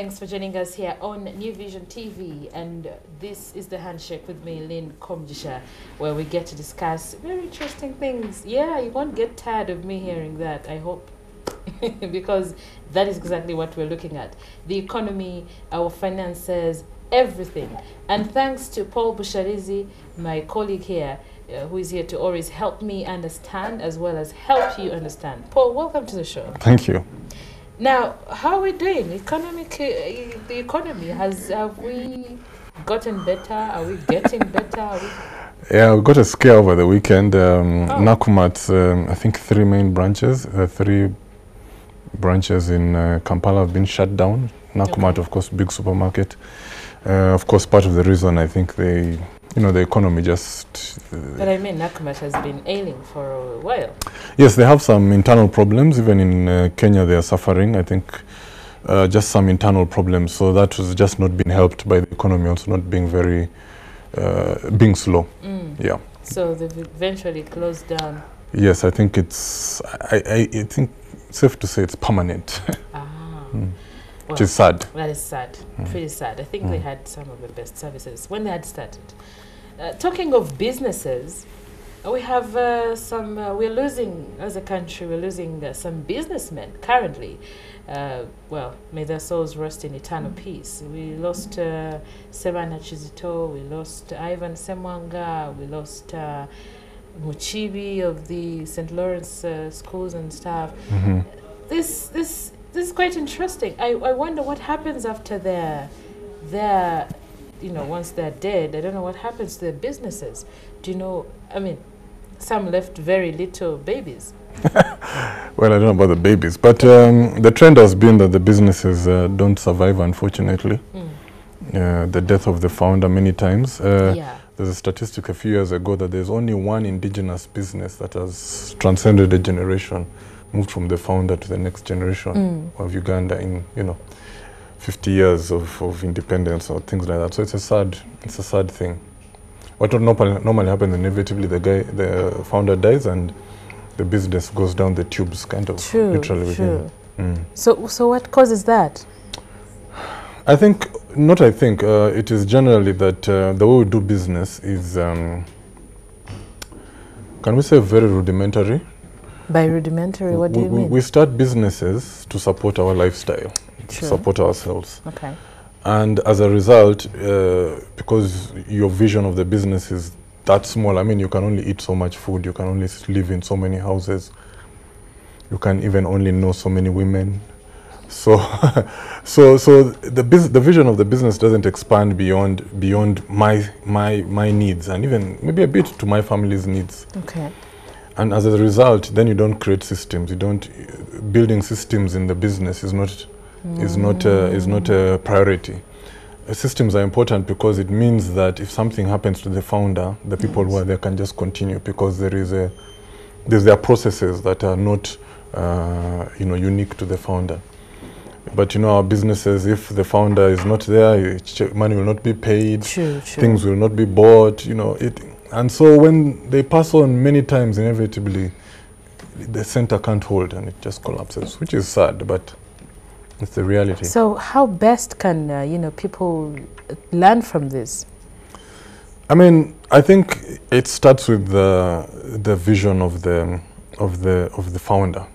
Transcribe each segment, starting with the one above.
Thanks for joining us here on New Vision TV, and this is the Handshake with me, Lynn Komjisha, where we get to discuss very interesting things. Yeah, you won't get tired of me hearing that, I hope, because that is exactly what we're looking at. The economy, our finances, everything. And thanks to Paul Busharizi, my colleague here, who is here to always help me understand as well as help you understand. Paul, welcome to the show. Thank you. Now, how are we doing? The economy, have we gotten better? Are we getting better? Yeah, we got a scare over the weekend. Nakumat's, I think, three main branches, three branches in Kampala have been shut down. Nakumat, okay. Of course, big supermarket. Of course, part of the reason I think the economy just... But I mean, Nakumat has been ailing for a while. Yes, they have some internal problems. Even in Kenya, they are suffering, I think, just some internal problems. So that was just not being helped by the economy, also not being very, being slow. Yeah. So they've eventually closed down. Yes, I think it's, I think it's safe to say it's permanent. Which is sad. That is sad, pretty sad. I think they had some of the best services when they had started. Talking of businesses, we have we're losing, as a country, we're losing some businessmen currently. Well, may their souls rest in eternal peace. We lost Serana Chizito, we lost Ivan Semwanga, we lost Muchibi of the St. Lawrence schools and stuff. This is quite interesting. I wonder what happens after their once they're dead. I don't know what happens to their businesses. Do you know, I mean, some left very little babies. Well, I don't know about the babies, but the trend has been that the businesses don't survive, unfortunately. The death of the founder many times. There's a statistic a few years ago that there's only one indigenous business that has transcended a generation, moved from the founder to the next generation of Uganda in 50 years of independence or things like that. So it's a sad thing. What would normally happen, inevitably the founder dies and the business goes down the tubes, kind of literally with him. So what causes that? I think it is generally that the way we do business is, can we say, very rudimentary. By rudimentary, what do you mean? We start businesses to support our lifestyle, to support ourselves. Okay. And as a result, because your vision of the business is that small, I mean, you can only eat so much food, you can only live in so many houses, you can even only know so many women. So, the vision of the business doesn't expand beyond my needs, and even maybe a bit to my family's needs. Okay. And as a result, then you don't create systems. Building systems in the business is not a priority. Systems are important because it means that if something happens to the founder, the people who are there can just continue, because there's their processes that are not unique to the founder. But our businesses, if the founder is not there, money will not be paid, things will not be bought, and so when they pass on many times, inevitably, the center can't hold and it just collapses, which is sad, but it's the reality. So how best can people learn from this? I mean, I think it starts with the vision of the founder.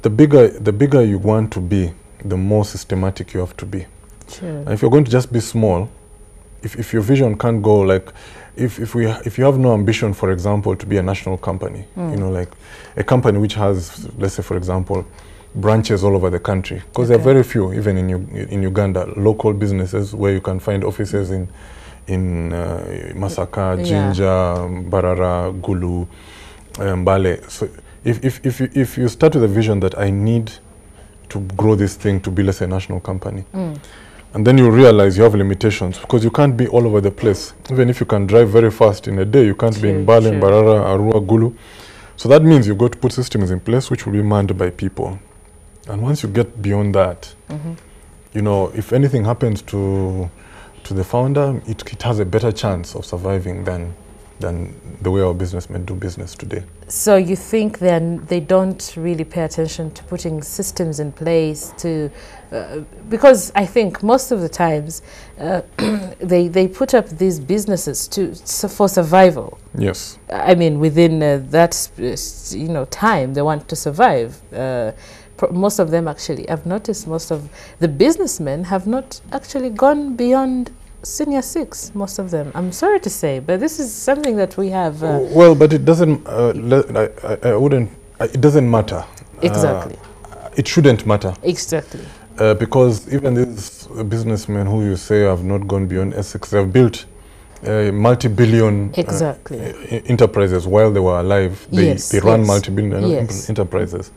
The bigger you want to be, the more systematic you have to be. And if you're going to just be small, if your vision can't go like, if you have no ambition, for example, to be a national company, like a company which has, let's say, for example, branches all over the country, because there are very few, even in Uganda, local businesses where you can find offices in Masaka, Jinja, Barara, Gulu, Mbale. So if you start with a vision that I need to grow this thing to be, let's say, a national company, and then you realize you have limitations, because you can't be all over the place. Even if you can drive very fast in a day, you can't be in Mbale, Barara, Arua, Gulu. So that means you've got to put systems in place which will be manned by people. And once you get beyond that, if anything happens to the founder, it has a better chance of surviving than than the way our businessmen do business today. So you think then they don't really pay attention to putting systems in place to, because I think most of the times they put up these businesses for survival. Yes. I mean, within that time they want to survive. Most of them actually, I've noticed most of the businessmen have not actually gone beyond senior 6, most of them. I'm sorry to say, but this is something that we have. Well, but it doesn't. I wouldn't. It doesn't matter. Exactly. It shouldn't matter. Exactly. Because even these businessmen who you say have not gone beyond Essex, they've built multi-billion enterprises while they were alive. They run multi-billion enterprises.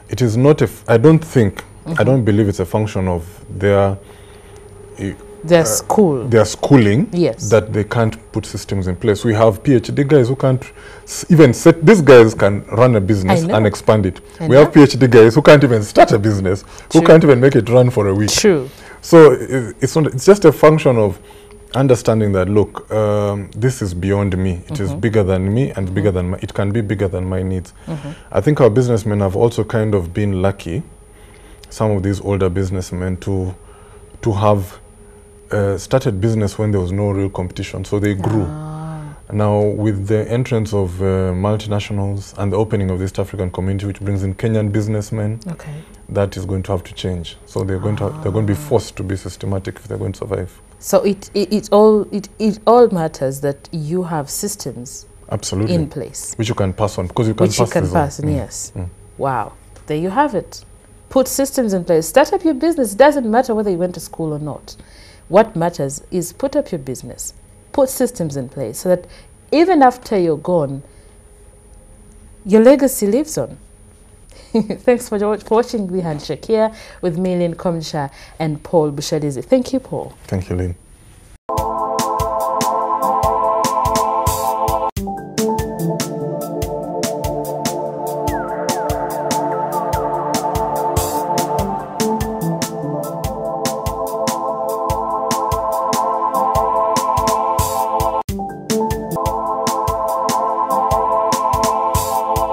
It is not. I don't think. I don't believe it's a function of their schooling that they can't put systems in place. We have PhD guys who can't even set. These guys can run a business and expand it. We have PhD guys who can't even start a business, who can't even make it run for a week. True. So it's not. It's just a function of understanding that, look, this is beyond me. It is bigger than me and bigger than it can be bigger than my needs. I think our businessmen have also kind of been lucky, some of these older businessmen, to have started business when there was no real competition, so they grew. Now, with the entrance of multinationals and the opening of the East African community, which brings in Kenyan businessmen, that is going to have to change. So they're going to be forced to be systematic if they're going to survive. So it all matters that you have systems in place, which you can pass on, because you can pass on. Yes. Wow, there you have it. Put systems in place. Start up your business. It doesn't matter whether you went to school or not. What matters is put up your business, put systems in place so that even after you're gone, your legacy lives on. Thanks for watching The Handshake here with me, Lynn Komsha, and Paul Bushalizi. Thank you, Paul. Thank you, Lynn.